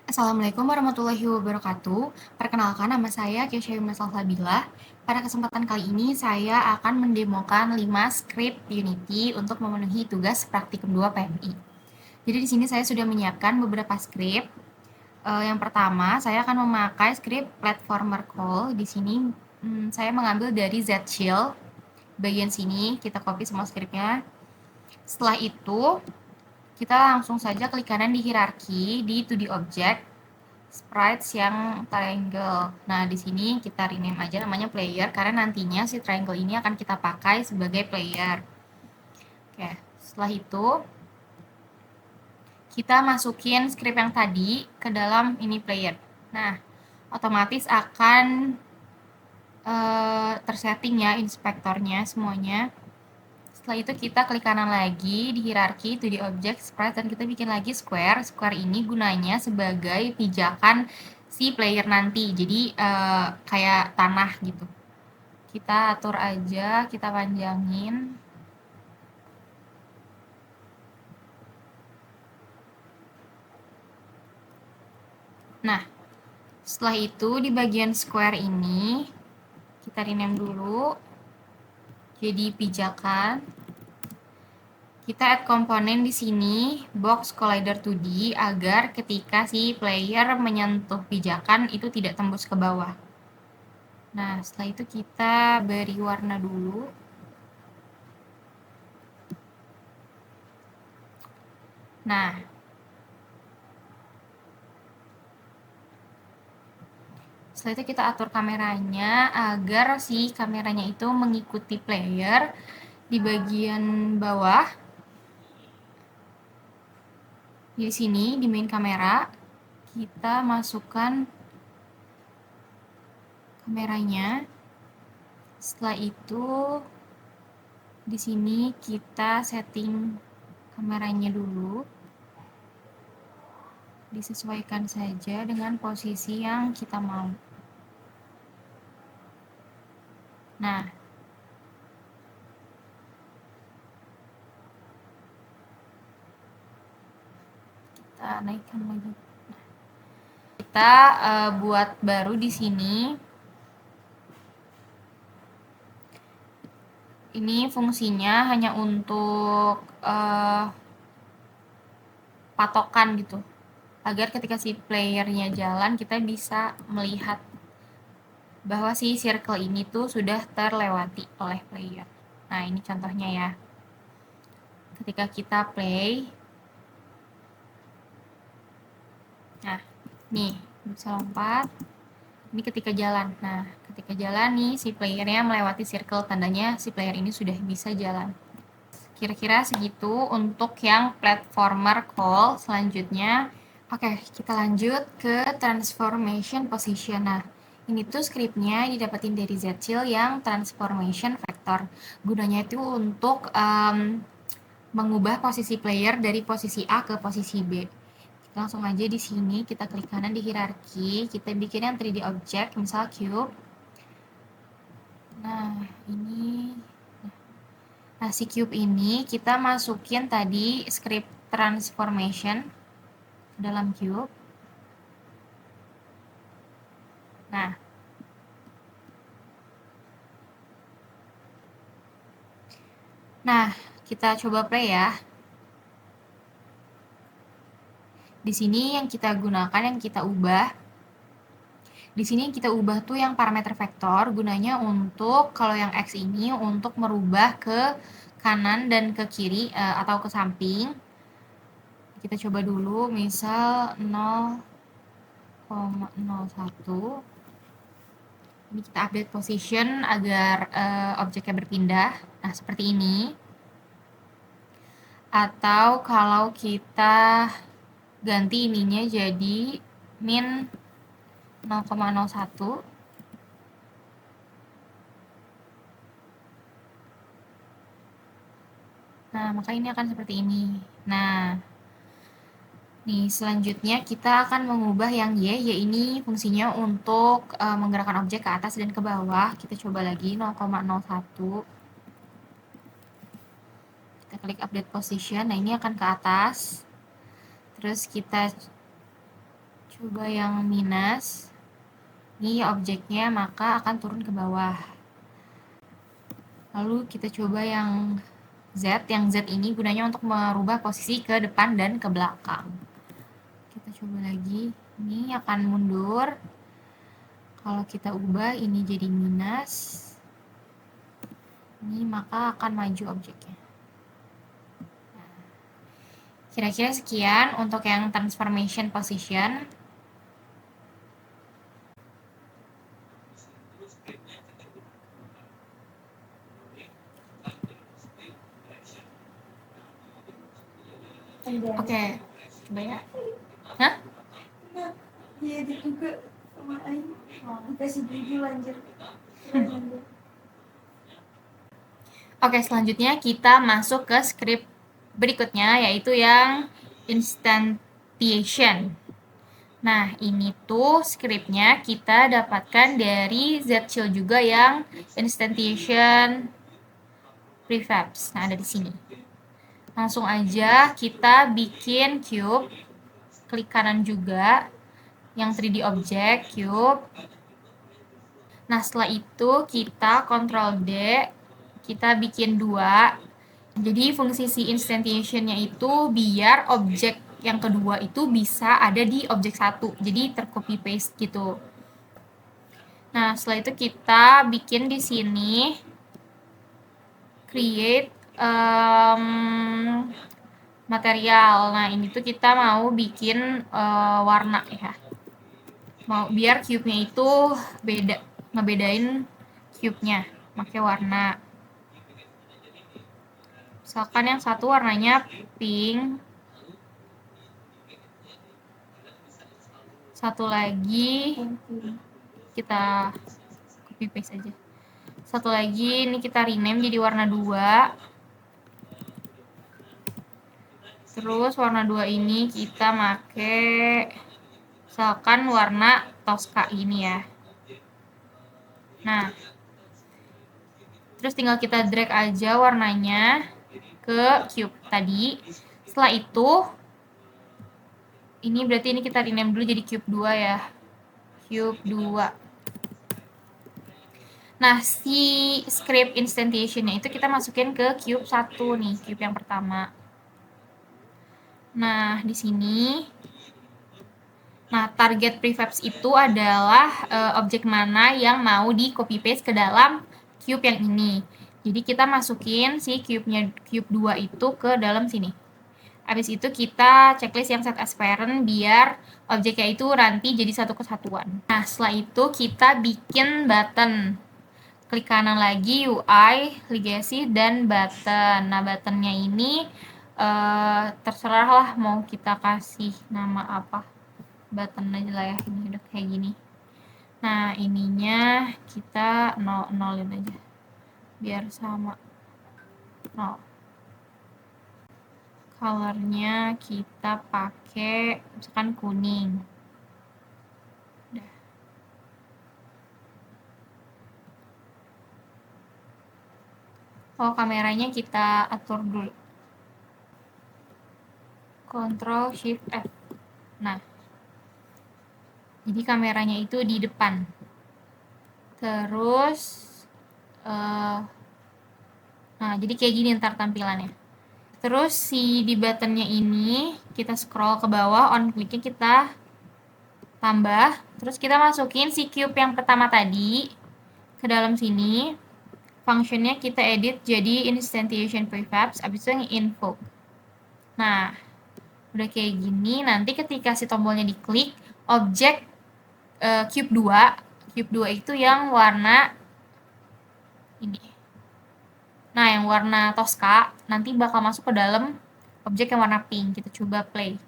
Assalamualaikum warahmatullahi wabarakatuh. Perkenalkan, nama saya Kesha Salsabila. Pada kesempatan kali ini saya akan mendemokan 5 script Unity untuk memenuhi tugas praktikum 2 PMI. Jadi di sini saya sudah menyiapkan beberapa script. Yang pertama, saya akan memakai script platformer call. Di sini saya mengambil dari Zshield. Bagian sini kita copy semua scriptnya. Setelah itu, kita langsung saja klik kanan di hierarki di 2D object sprites yang triangle. Nah, di sini kita rename aja namanya player karena nantinya si triangle ini akan kita pakai sebagai player. Oke, setelah itu kita masukin script yang tadi ke dalam ini player. Nah, otomatis akan tersetting ya inspektornya semuanya. Setelah itu kita klik kanan lagi di hierarki 2D object sprite dan kita bikin lagi square. Square ini gunanya sebagai pijakan si player nanti. Jadi kayak tanah gitu. Kita atur aja, kita panjangin. Nah, setelah itu di bagian square ini kita rename dulu jadi pijakan. Kita add komponen di sini box collider 2D agar ketika si player menyentuh pijakan itu tidak tembus ke bawah. Nah, setelah itu kita beri warna dulu. Nah, setelah itu kita atur kameranya agar si kameranya itu mengikuti player di bagian bawah. Di sini di main kamera kita masukkan kameranya. Setelah itu di sini kita setting kameranya dulu. Disesuaikan saja dengan posisi yang kita mau. Nah, kita naikkan lagi. Kita buat baru di sini. Ini fungsinya hanya untuk patokan gitu. Agar ketika si playernya jalan, kita bisa melihat bahwa si circle ini tuh sudah terlewati oleh player. Nah, ini contohnya ya. Ketika kita play, nah, nih, bisa lompat. Ini ketika jalan. Nah, ketika jalan nih, si playernya melewati circle, tandanya si player ini sudah bisa jalan. Kira-kira segitu untuk yang platformer call. Selanjutnya, oke, kita lanjut ke transformation position. Nah, ini tuh scriptnya didapetin dari Zshield yang transformation vector. Gunanya itu untuk mengubah posisi player dari posisi A ke posisi B. Kita langsung aja di sini, kita klik kanan di hierarki, kita bikin yang 3D object, misal cube. Nah, ini. Nah, si cube ini kita masukin tadi script transformation dalam cube. Nah, kita coba play ya. Di sini yang kita gunakan, yang kita ubah. Di sini yang kita ubah tuh yang parameter vektor, gunanya untuk kalau yang X ini untuk merubah ke kanan dan ke kiri atau ke samping. Kita coba dulu, misal 0,01. Ini kita update position agar objeknya berpindah. Nah, seperti ini. Atau kalau kita ganti ininya jadi min 0,01. Nah, maka ini akan seperti ini. Nah, nih selanjutnya kita akan mengubah yang Y ini fungsinya untuk menggerakkan objek ke atas dan ke bawah. Kita coba lagi 0,01. Kita klik update position. Nah, ini akan ke atas. Terus kita coba yang minus. Ini objeknya maka akan turun ke bawah. Lalu kita coba yang Z. Yang Z ini gunanya untuk merubah posisi ke depan dan ke belakang. Kita coba lagi. Ini akan mundur. Kalau kita ubah ini jadi minus. Ini maka akan maju objeknya. Kira-kira sekian untuk yang transformation position. Oke, coba ya. Hah? Iya, dia juga sama Aing. Dikasih jujur lanjut. Oke, selanjutnya kita masuk ke script berikutnya, yaitu yang instantiation. Nah, ini tuh scriptnya kita dapatkan dari Zchill juga yang instantiation prefabs. Nah, ada di sini. Langsung aja kita bikin cube, klik kanan juga, yang 3D object, cube. Nah, setelah itu kita Ctrl D, kita bikin 2. Jadi fungsi si instantiation-nya itu biar objek yang kedua itu bisa ada di objek 1. Jadi tercopy paste gitu. Nah, setelah itu kita bikin di sini create material. Nah, ini tuh kita mau bikin warna ya. Mau biar cube-nya itu beda, ngebedain cube-nya, pakai warna. Misalkan yang satu warnanya pink, satu lagi kita copy paste aja. Satu lagi ini kita rename jadi warna 2. Terus warna 2 ini kita make misalkan warna Tosca ini ya. Nah, terus tinggal kita drag aja warnanya ke cube tadi. Setelah itu ini berarti ini kita rename dulu jadi cube 2 ya. Cube 2. Nah, si script instantiation-nya itu kita masukin ke cube 1 nih, cube yang pertama. Nah, di sini target prefabs itu adalah objek mana yang mau di copy paste ke dalam cube yang ini. Jadi kita masukin si cube 2 itu ke dalam sini. Habis itu kita checklist yang set as parent biar objeknya itu nanti jadi satu kesatuan. Nah, setelah itu kita bikin button. Klik kanan lagi UI, legacy, dan button. Nah, buttonnya ini terserah lah mau kita kasih nama apa. Button aja lah ya, ini udah kayak gini. Nah, ininya kita nolin aja biar sama 0. Colornya kita pakai misalkan kuning. Udah. Oh, kameranya kita atur dulu. Ctrl Shift F. Nah, jadi kameranya itu di depan. Terus nah, jadi kayak gini ntar tampilannya. Terus si di buttonnya ini kita scroll ke bawah, on kliknya kita tambah, terus kita masukin si cube yang pertama tadi ke dalam sini. Functionnya kita edit jadi instantiation prefabs, abis itu yang info. Nah, udah kayak gini, nanti ketika si tombolnya diklik, objek cube 2 itu yang warna ini. Nah, yang warna Tosca nanti bakal masuk ke dalam objek yang warna pink. Kita coba play.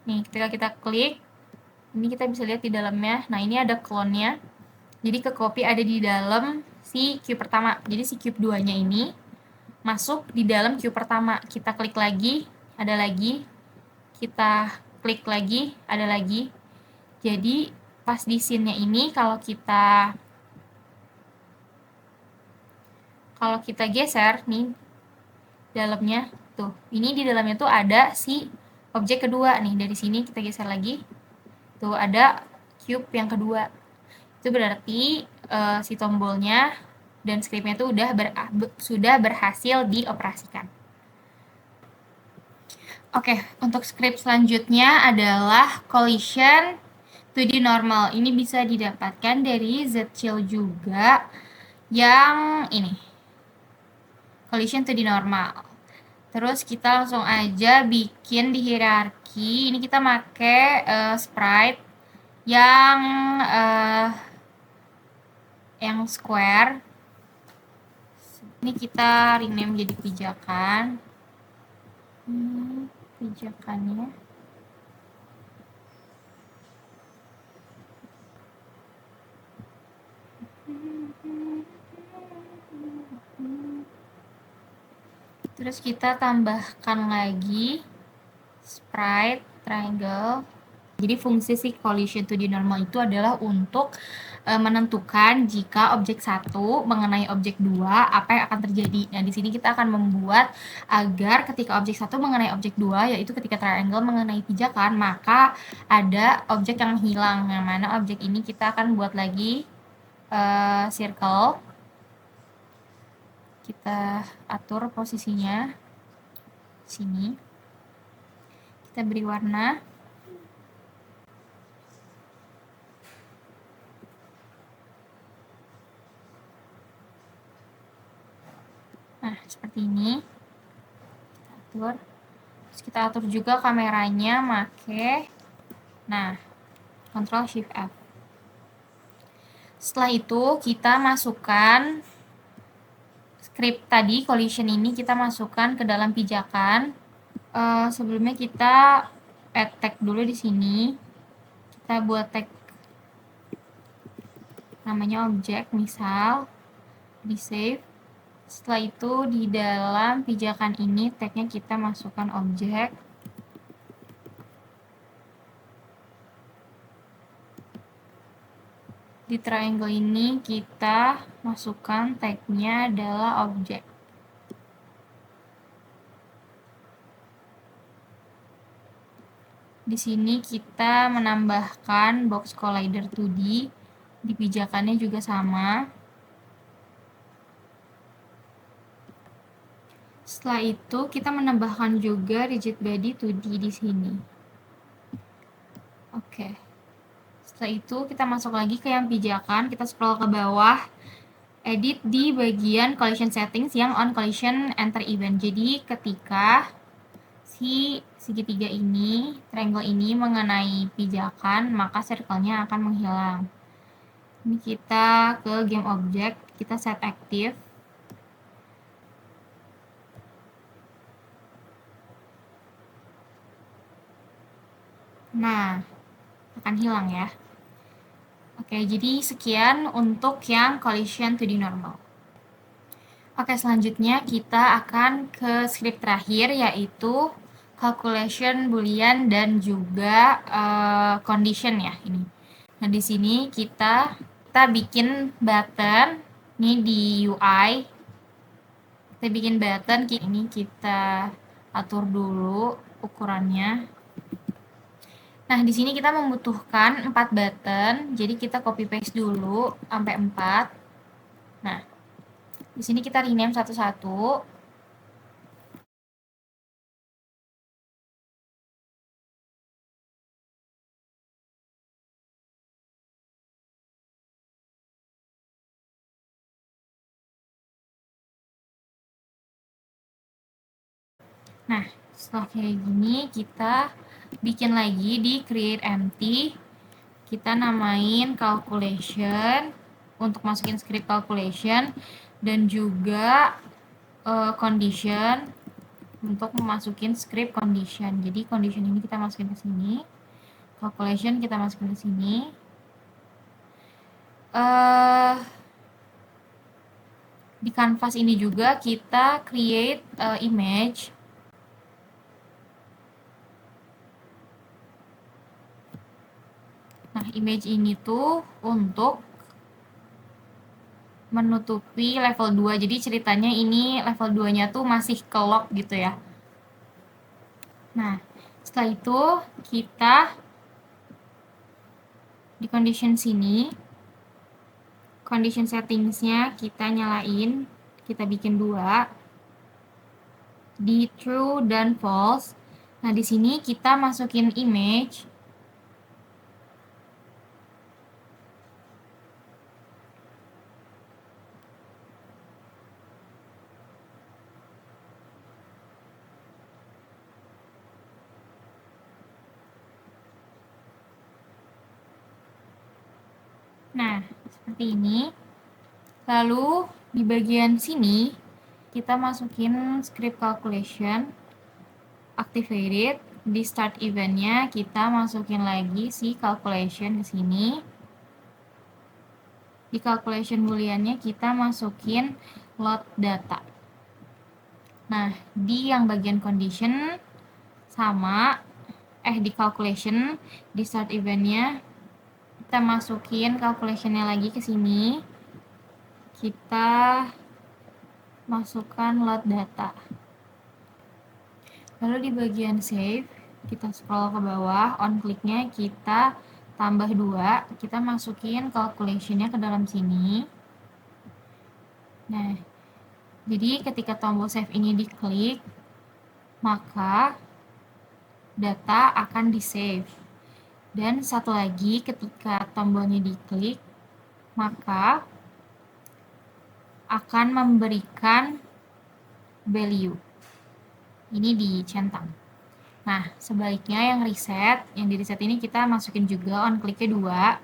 Nih, ketika kita klik, ini kita bisa lihat di dalamnya. Nah, ini ada clone-nya. Jadi ke copy ada di dalam si cube pertama. Jadi si cube 2-nya ini masuk di dalam cube pertama. Kita klik lagi, ada lagi. Kita klik lagi, ada lagi. Jadi pas di scene-nya ini kalau kita kalau kita geser nih dalamnya tuh, ini di dalamnya tuh ada si objek kedua nih. Dari sini kita geser lagi, tuh ada cube yang kedua. Itu berarti si tombolnya dan scriptnya tuh sudah berhasil dioperasikan. Oke, untuk script selanjutnya adalah collision 2D normal. Ini bisa didapatkan dari Zchill juga, yang ini collision 2D normal. Terus kita langsung aja bikin di hierarki. Ini kita pakai sprite yang square. Ini kita rename jadi pijakan. Pijakannya. Terus kita tambahkan lagi sprite triangle. Jadi fungsi si collision 2D normal itu adalah untuk menentukan jika objek 1 mengenai objek 2 apa yang akan terjadi. Nah, di sini kita akan membuat agar ketika objek 1 mengenai objek 2, yaitu ketika triangle mengenai pijakan, maka ada objek yang hilang. Yang mana objek ini kita akan buat lagi circle. Kita atur posisinya sini. Kita beri warna. Nah, seperti ini. Kita atur. Terus kita atur juga kameranya make. Nah, Ctrl Shift F. Setelah itu kita masukkan script tadi, collision ini kita masukkan ke dalam pijakan. Sebelumnya kita add tag dulu di sini. Kita buat tag namanya objek, misal di save. Setelah itu di dalam pijakan ini tagnya kita masukkan objek. Di triangle ini kita masukkan tagnya adalah objek. Di sini kita menambahkan box collider 2D. Di pijakannya juga sama. Setelah itu kita menambahkan juga rigid body 2D di sini. Oke. Setelah itu kita masuk lagi ke yang pijakan, kita scroll ke bawah, edit di bagian collision settings yang on collision enter event. Jadi ketika si segitiga ini, triangle ini mengenai pijakan, maka circle-nya akan menghilang. Ini kita ke game object, kita set active. Nah, akan hilang ya. Oke, jadi sekian untuk yang collision 2D normal. Oke, selanjutnya kita akan ke script terakhir, yaitu calculation boolean dan juga condition ya ini. Nah, di sini kita bikin button ini di UI. Kita bikin button, ini kita atur dulu ukurannya. Nah, di sini kita membutuhkan 4 button, jadi kita copy paste dulu sampai 4. Nah, di sini kita rename satu-satu. Nah, setelah kayak gini, kita bikin lagi di create empty. Kita namain calculation untuk masukin script calculation dan juga condition untuk memasukin script condition. Jadi condition ini kita masukin ke sini, calculation kita masukin ke sini. Di canvas ini juga kita create image. Nah, image ini tuh untuk menutupi level 2. Jadi ceritanya ini level 2-nya tuh masih ke lock gitu ya. Nah, setelah itu kita di condition sini, condition settingsnya kita nyalain, kita bikin 2 di true dan false. Nah, di sini kita masukin image. Nah, seperti ini. Lalu di bagian sini kita masukin script calculation, activated. Di start eventnya kita masukin lagi si calculation ke sini. Di calculation booleannya kita masukin load data. Nah, di yang bagian condition sama, di calculation, di start eventnya kita masukin calculationnya lagi ke sini. Kita masukkan load data. Lalu di bagian save, kita scroll ke bawah, on click-nya kita tambah 2, kita masukin calculation-nya ke dalam sini. Nah, jadi ketika tombol save ini diklik, maka data akan di-save. Dan satu lagi, ketika tombolnya diklik, maka akan memberikan value. Ini dicentang. Nah, sebaliknya yang reset, yang di reset ini kita masukin juga on click-nya 2.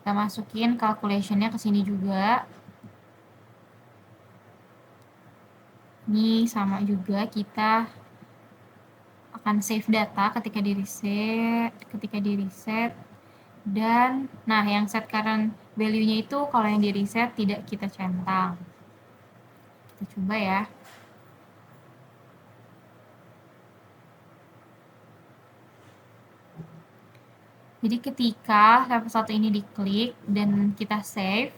Kita masukin calculation-nya ke sini juga. Ini sama juga, kita akan save data ketika di reset, dan nah yang set current value-nya itu kalau yang di reset tidak kita centang. Kita coba ya. Jadi ketika level 1 ini diklik dan kita save,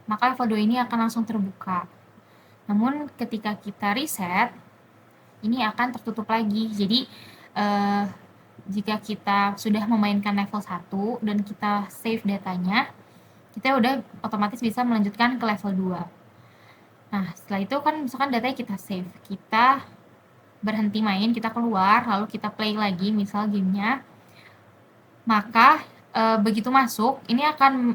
maka level 2 ini akan langsung terbuka. Namun ketika kita reset, ini akan tertutup lagi. Jadi jika kita sudah memainkan level 1 dan kita save datanya, kita udah otomatis bisa melanjutkan ke level 2. Nah, setelah itu kan misalkan datanya kita save, kita berhenti main, kita keluar, lalu kita play lagi misal gamenya, maka begitu masuk, ini akan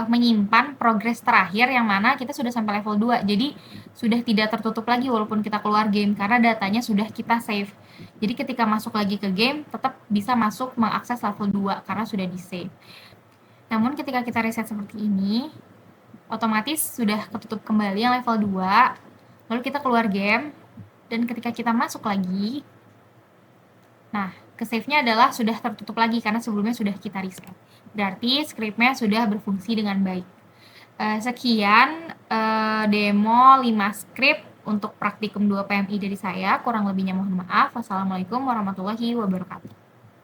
menyimpan progres terakhir yang mana kita sudah sampai level 2. Jadi sudah tidak tertutup lagi walaupun kita keluar game karena datanya sudah kita save. Jadi ketika masuk lagi ke game, tetap bisa masuk mengakses level 2 karena sudah di-save. Namun ketika kita reset seperti ini, otomatis sudah ketutup kembali yang level 2, lalu kita keluar game, dan ketika kita masuk lagi, nah, ke save-nya adalah sudah tertutup lagi karena sebelumnya sudah kita reset. Berarti script-nya sudah berfungsi dengan baik. Sekian demo 5 script untuk praktikum 2 PMI dari saya. Kurang lebihnya mohon maaf. Wassalamualaikum warahmatullahi wabarakatuh.